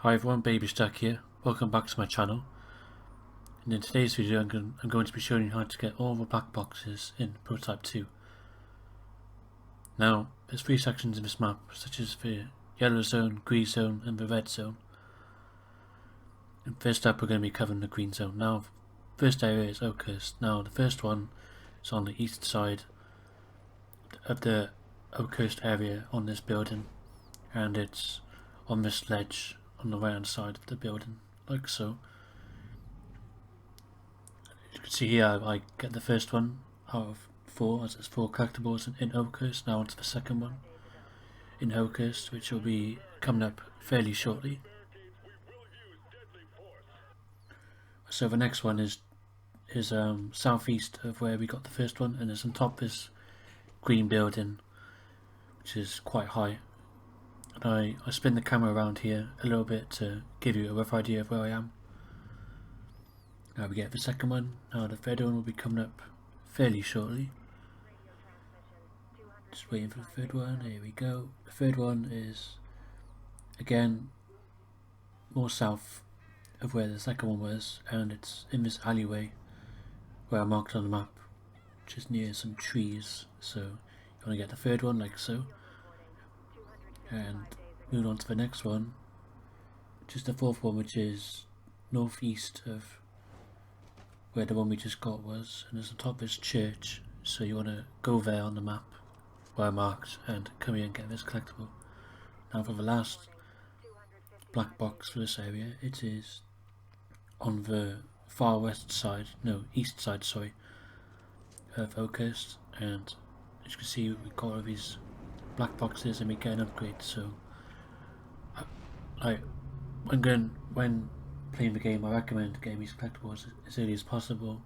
Hi everyone, Baby Stack here. Welcome back to my channel. And in today's video I'm going to be showing you how to get all the black boxes in Prototype 2. Now, there's 3 sections in this map, such as the yellow zone, green zone and the red zone. And first up we're going to be covering the green zone. Now, first area is Oakhurst. Now, the first one is on the east side of the Oakhurst area on this building, and it's on this ledge on the right hand side of the building, like so. As you can see here, I get the first one out of 4, as it's 4 collectibles in Oakhurst. Now onto the second one in Oakhurst, which will be coming up fairly shortly. So the next one is southeast of where we got the first one, and it's on top of this green building, which is quite high. And I spin the camera around here a little bit to give you a rough idea of where I am. Now we get the second one. Now the third one will be coming up fairly shortly. Just waiting for the third one. Here we go. The third one is again more south of where the second one was, and it's in this alleyway where I marked on the map, which is near some trees. So you want to get the third one like so, and move on to the next one, which is the fourth one, which is northeast of where the one we just got was, and it's on top of this church. So you want to go there on the map where I marked and come here and get this collectible. Now for the last black box for this area, it is on the far east side, sorry, of Oakhurst, and as you can see we've got all of these black boxes and we get an upgrade. So when playing the game, I recommend getting these collectibles as early as possible,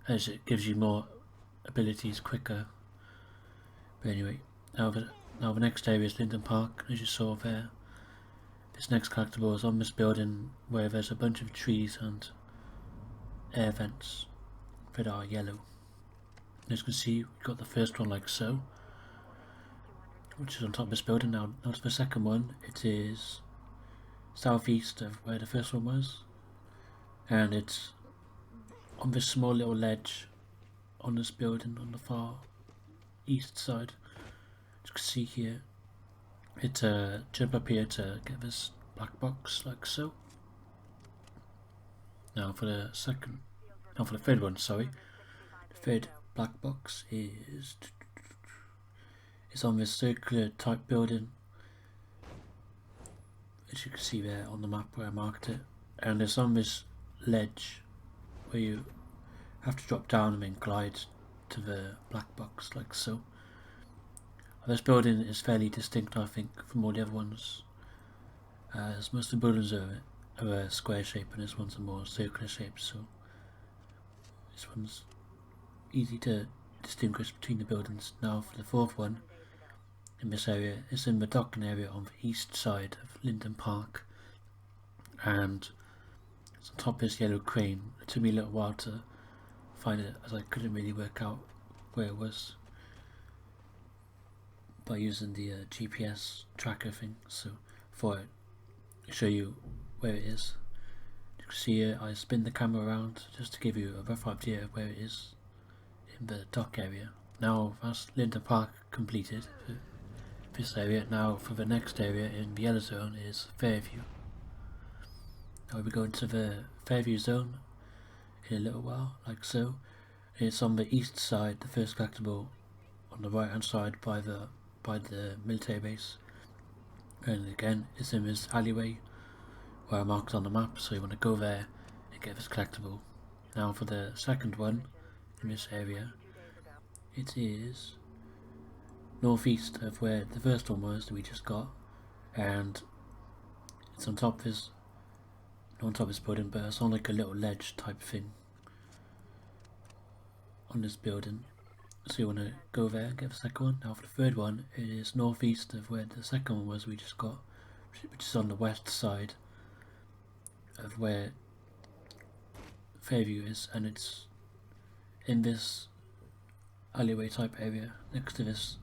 as it gives you more abilities quicker. But anyway, now the next area is Linden Park. As you saw there, this next collectible is on this building where there's a bunch of trees and air vents that are yellow. As you can see, we've got the first one like so, which is on top of this building. Now to the second one. It is southeast of where the first one was, and it's on this small little ledge on this building on the far east side. As you can see here, it jump up here to get this black box like so. Now for the third one, sorry, the third black box is on this circular type building, as you can see there on the map where I marked it, and it's on this ledge where you have to drop down and then glide to the black box like so. This building is fairly distinct, I think, from all the other ones, as most of the buildings are a square shape and this one's a more circular shape, so this one's easy to distinguish between the buildings. Now for the fourth one in this area, it's in the docking area on the east side of Linden Park, and it's on top of this yellow crane. It took me a little while to find it, as I couldn't really work out where it was by using the GPS tracker thing. So before I show you where it is, you can see here I spin the camera around just to give you a rough idea of where it is in the dock area. Now that's Linden Park completed for this area. Now for the next area in the yellow zone is Fairview. Now we're going to the Fairview zone in a little while, like so. It's on the east side, the first collectible on the right hand side by the military base, and again it's in this alleyway where I marked on the map, so you want to go there and get this collectible. Now for the second one in this area, it is northeast of where the first one was that we just got, and it's on top of this building, but it's on like a little ledge type thing on this building. So you want to go there and get the second one. Now for the third one, it is northeast of where the second one was we just got, which is on the west side of where Fairview is, and it's in this alleyway type area next to this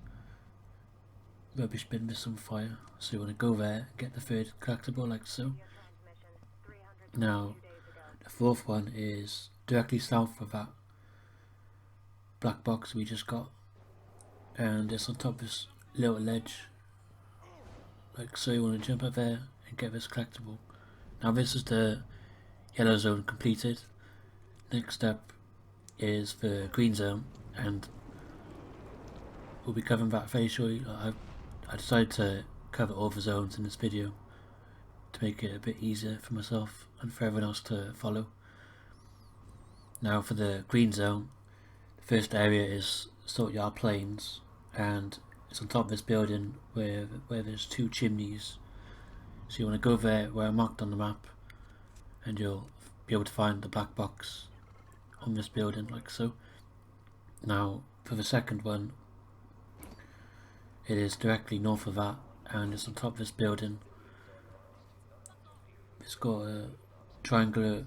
rubbish bin with some fire. So you want to go there, get the third collectible like so. Now the fourth one is directly south of that black box we just got, and it's on top of this little ledge like so. You want to jump up there and get this collectible. Now this is the yellow zone completed. Next up is the green zone, and we'll be covering that very shortly. I decided to cover all the zones in this video to make it a bit easier for myself and for everyone else to follow. Now for the green zone, the first area is Salt Yard Plains, and it's on top of this building where there's two chimneys. So you want to go there where I marked on the map, and you'll be able to find the black box on this building like so. Now for the second one, it is directly north of that, and it's on top of this building. It's got a triangular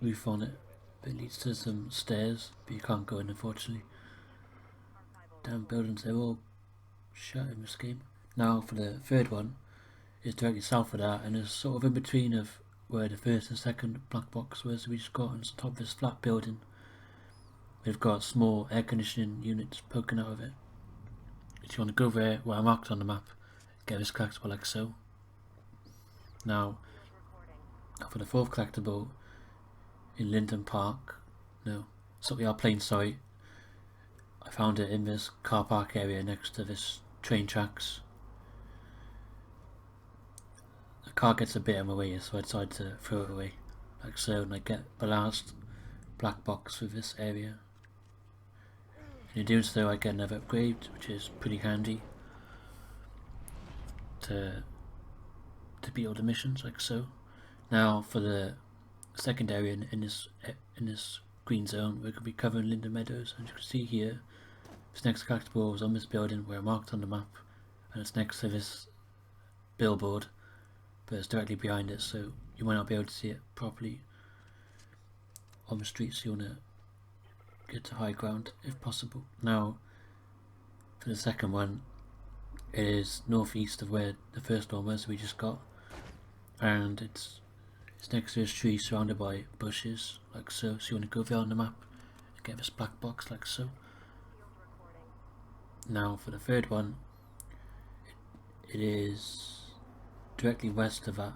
roof on it that leads to some stairs, but you can't go in unfortunately. Damn buildings, they're all shut in this game. Now for the third one, it's directly south of that, and it's sort of in between of where the first and second black box was we just got, and it's on top of this flat building. We've got small air conditioning units poking out of it. If you want to go there where I marked on the map, get this collectible like so. Now for the fourth collectible in Linden Park, no, Salt Yard Plains, sorry, I found it in this car park area next to this train tracks. The car gets a bit in my way, so I decided to throw it away like so, and I get the last black box with this area. In doing so, I get another upgrade, which is pretty handy to beat all the missions like so. Now for the second area in this green zone, we're going to be covering Linden Meadows, and you can see here this next collectible is on this building where I marked on the map, and it's next to this billboard, but it's directly behind it, so you might not be able to see it properly on the street, so you want to get to high ground if possible. Now for the second one, it is northeast of where the first one was we just got, and it's next to this tree surrounded by bushes like so. So you want to go there on the map and get this black box like so. Now for the third one, it is directly west of that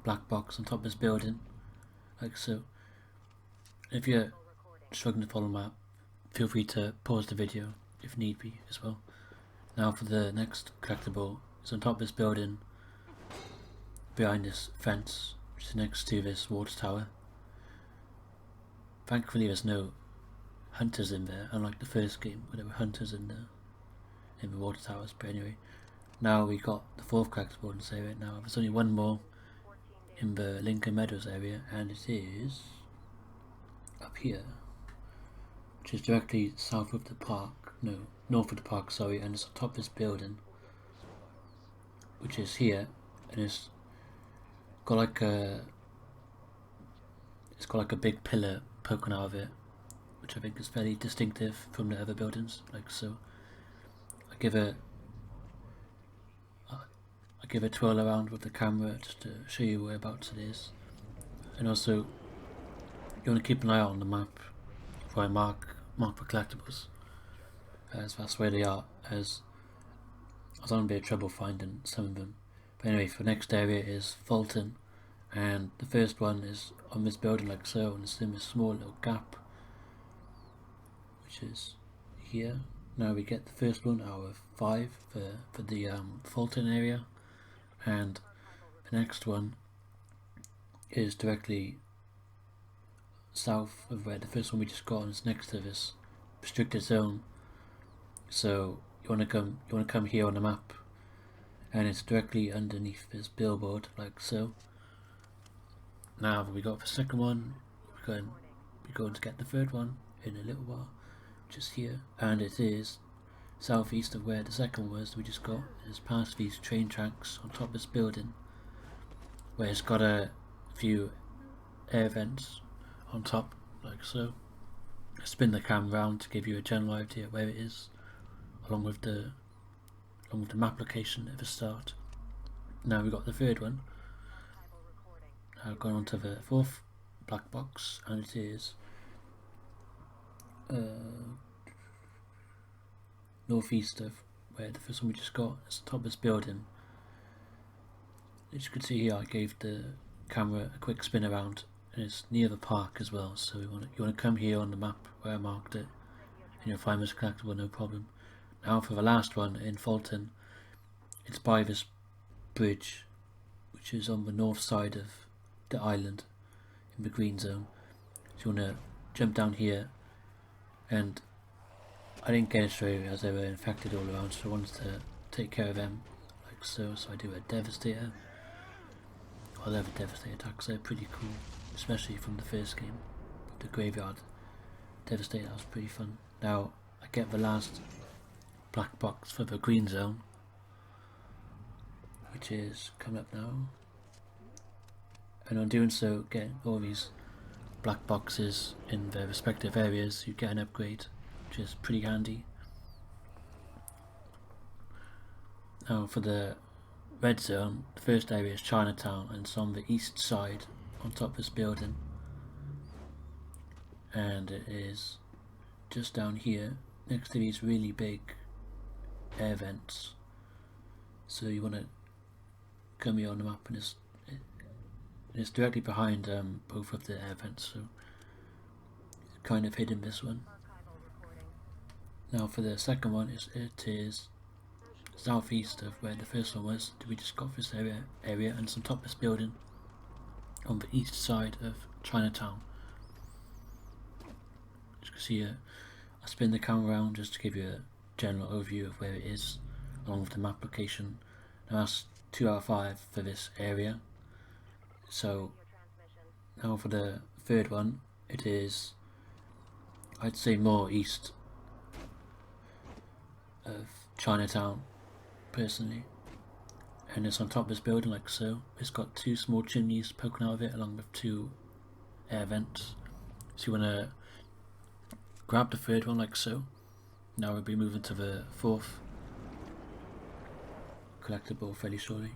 black box on top of this building like so. If you're struggling to follow the map, feel free to pause the video if need be as well. Now for the next collectible, it's on top of this building behind this fence, which is next to this water tower. Thankfully there's no hunters in there, unlike the first game where there were hunters in the water towers. But anyway, now we got the fourth collectible in this area. Now there's only one more in the Lincoln Meadows area, and it is up here, which is directly south of the park, no, north of the park, sorry, and it's on top of this building, which is here, and it's got like a big pillar poking out of it, which I think is fairly distinctive from the other buildings, like so. I give it a twirl around with the camera just to show you whereabouts it is, and also you want to keep an eye out on the map where I mark for collectibles, as that's where they are, as I was having a bit of trouble finding some of them. But anyway, for the next area is Fulton, and the first one is on this building like so, and it's in this small little gap, which is here. Now we get the first one out of 5 for the Fulton area, and the next one is directly south of where the first one we just got, and it's next to this restricted zone. So you want to come here on the map, and it's directly underneath this billboard like so. Now we got the second one, we're going to get the third one in a little while, which is here, and it is southeast of where the second was we just got. It's past these train tracks on top of this building, where it's got a few air vents on top like so. I spin the camera around to give you a general idea where it is, along with along with the map location at the start. Now we've got the third one. Now going on to the fourth black box, and it is northeast of where the first one we just got. It's the top of this building. As you can see here, I gave the camera a quick spin around, and it's near the park as well, so you want to come here on the map where I marked it, and you'll find this collectible no problem. Now for the last one in Fulton, it's by this bridge which is on the north side of the island in the green zone. So you want to jump down here, and I didn't get it straight away as they were infected all around, so I wanted to take care of them like so. So I do a Devastator. I love a Devastator attacks, they're pretty cool, especially from the first game. The Graveyard Devastator, that was pretty fun. Now I get the last black box for the green zone, which is coming up now, and on doing so, getting all these black boxes in their respective areas, you get an upgrade, which is pretty handy. Now for the red zone, the first area is Chinatown, and it's on the east side on top of this building, and it is just down here next to these really big air vents. So you want to come here on the map, and it's directly behind both of the air vents, so it's kind of hidden this one. Now for the second one, it is southeast of where the first one was. We just got this area and it's on top of this building on the east side of Chinatown. As you can see here, I spin the camera around just to give you a general overview of where it is along with the map location. Now that's 2 out of 5 for this area. So now for the third one, it is, I'd say, more east of Chinatown personally, and it's on top of this building like so. It's got 2 small chimneys poking out of it along with 2 air vents, so you want to grab the third one like so. Now we'll be moving to the fourth collectible fairly shortly.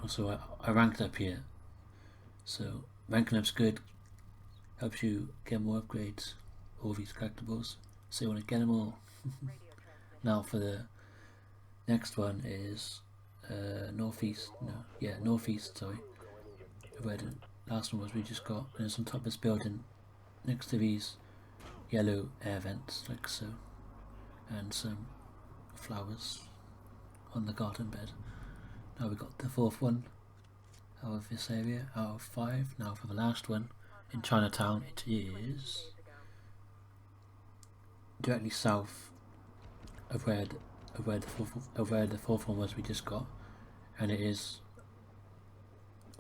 Also I ranked up here, so ranking up's good, helps you get more upgrades, all these collectibles, so you want to get them all. Now for the next one is northeast, sorry, where the last one was we just got, and it's on top of this building next to these yellow air vents like so, and some flowers on the garden bed. Now we got the fourth one out of this area out of 5. Now for the last one in Chinatown, it is directly south of where the fourth one was we just got, and it is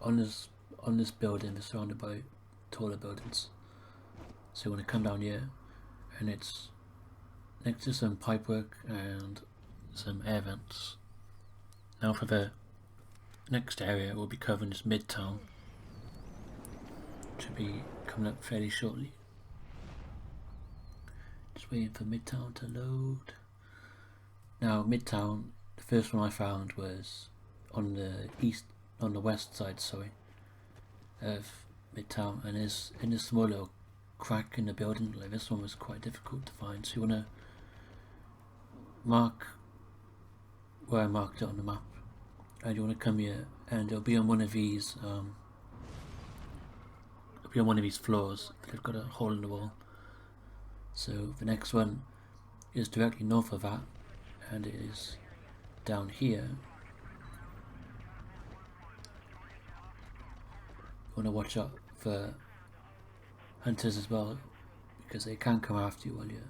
on this building. It's surrounded by taller buildings, so you want to come down here, and it's next to some pipework and some air vents. Now for the next area we'll be covering is Midtown, which will be coming up fairly shortly. Just waiting for Midtown to load. Now Midtown, the first one I found was on the west side, sorry, of Midtown, and is in a small little crack in the building. Like this one was quite difficult to find, so you want to mark where I marked it on the map, and you want to come here, and it'll be on one of these floors. They've got a hole in the wall. So the next one is directly north of that, and it is down here. You want to watch out for hunters as well, because they can come after you while you're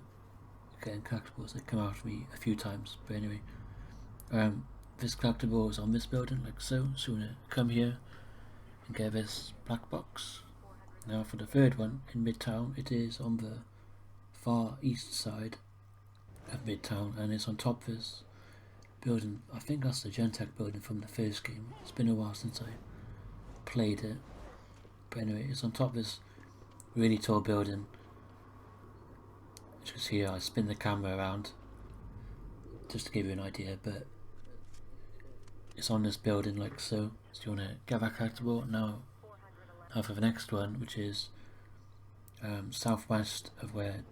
getting collectibles. They come after me a few times, but anyway, this collectible is on this building like so, so you want to come here and get this black box. Now for the third one in Midtown, it is on the far east side of Midtown, and it's on top of this building. I think that's the Gentek building from the first game. It's been a while since I played it, but anyway, it's on top of this really tall building. As you can see here, I spin the camera around, just to give you an idea, but it's on this building like so. So you want to get that collectible. Now for the next one, which is southwest of where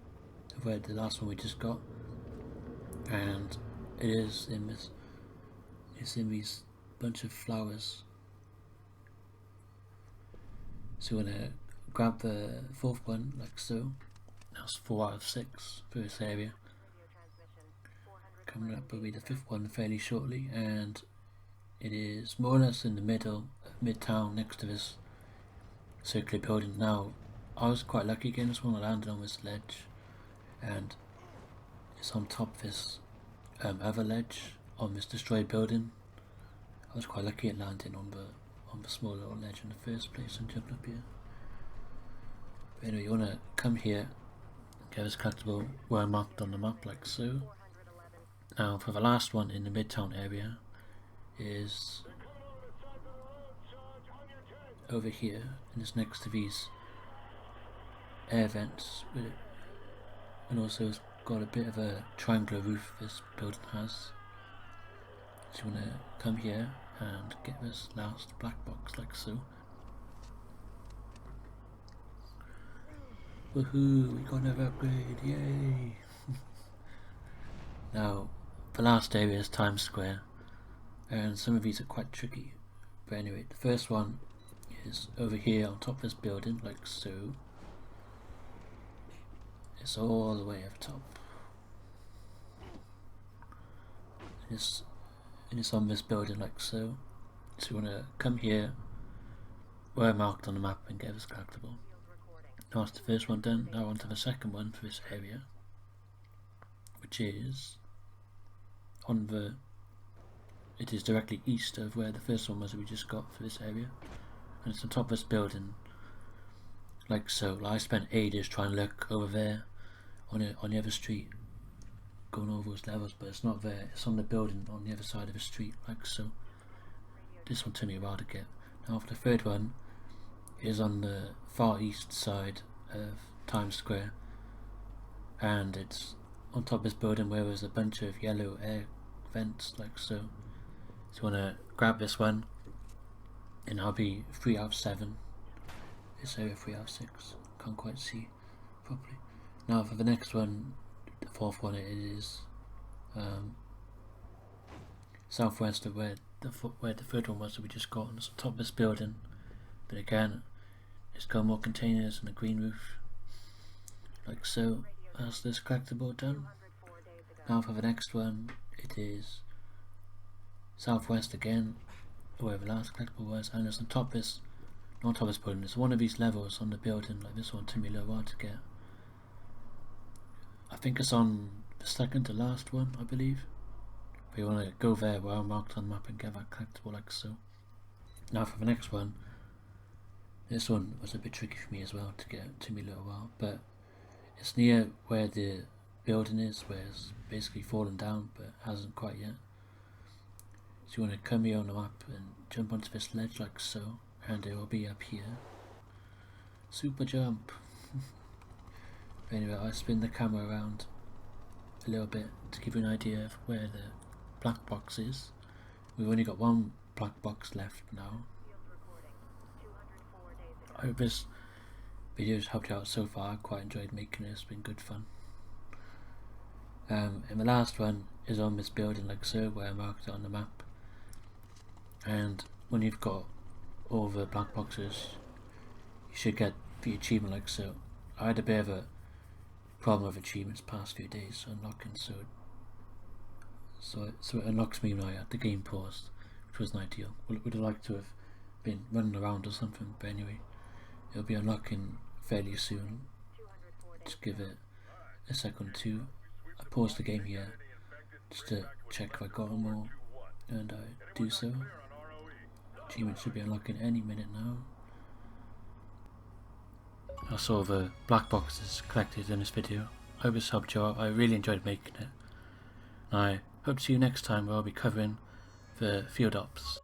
the last one we just got, and it is in this. It's in these bunch of flowers. So you want to grab the fourth one like so. That's 4 out of 6 for this area. Coming up will be the fifth one fairly shortly, and it is more or less in the middle of Midtown next to this circular building. Now I was quite lucky getting this one. I landed on this ledge, and it's on top of this other ledge on this destroyed building. I was quite lucky at landing on the small little ledge in the first place and jumping up here. But anyway, you want to come here, get this collectible where I marked on the map like so. Now for the last one in the Midtown area is over here, and it's next to these air vents, and also it's got a bit of a triangular roof this building has. So you want to come here and get this last black box like so. Woohoo, we got another upgrade, yay! Now, the last area is Times Square, and some of these are quite tricky. But anyway, the first one is over here on top of this building, like so. It's all the way up top. And it's on this building like so. So you want to come here, where I marked on the map, and get this collectible. Now that's the first one done. Now on to the second one for this area, which is on the. It is directly east of where the first one was that we just got for this area, and it's on top of this building, like so. I spent ages trying to look over there, on the other street, going over those levels, but it's not there. It's on the building on the other side of the street, like so. This one took me a while to get. Now for the third one is on the far east side of Times Square, and it's on top of this building where there's a bunch of yellow air vents like so. So you want to grab this one, and I'll be 3 out of 7. This area 3 out of 6. Can't quite see properly. Now for the next one, the fourth one, it is southwest of where the third one was that we just got, and it's on top of this building. But again, it's got more containers and a green roof, like so. That's this collectible done. Now for the next one, it is southwest again, where the last collectible was, and it's on top of this, not on top of this building, it's one of these levels on the building, like this one took me a little while to get. I think it's on the second to last one, I believe. But you want to go there where I marked on the map and get that collectible like so. Now for the next one, this one was a bit tricky for me as well to get, it took me a little while, but it's near where the building is, where it's basically fallen down but hasn't quite yet. So you want to come here on the map and jump onto this ledge like so, and it will be up here. Super jump! But anyway, I spin the camera around a little bit to give you an idea of where the black box is. We've only got one black box left now. I hope this video has helped you out so far. I quite enjoyed making it, it's been good fun. And the last one is on this building like so, where I marked it on the map. And when you've got all the black boxes, you should get the achievement like so. I had a bit of a problem with achievements past few days unlocking, so it unlocks me when I had the game paused, which wasn't ideal. Would have liked to have been running around or something, but anyway, it'll be unlocking fairly soon. Just give it a second to. I paused the game here just to check if I got them all, and I do so. Achievement should be unlocking any minute now. I saw the black boxes collected in this video. I hope this helped you out. I really enjoyed making it. And I hope to see you next time where I'll be covering the field ops.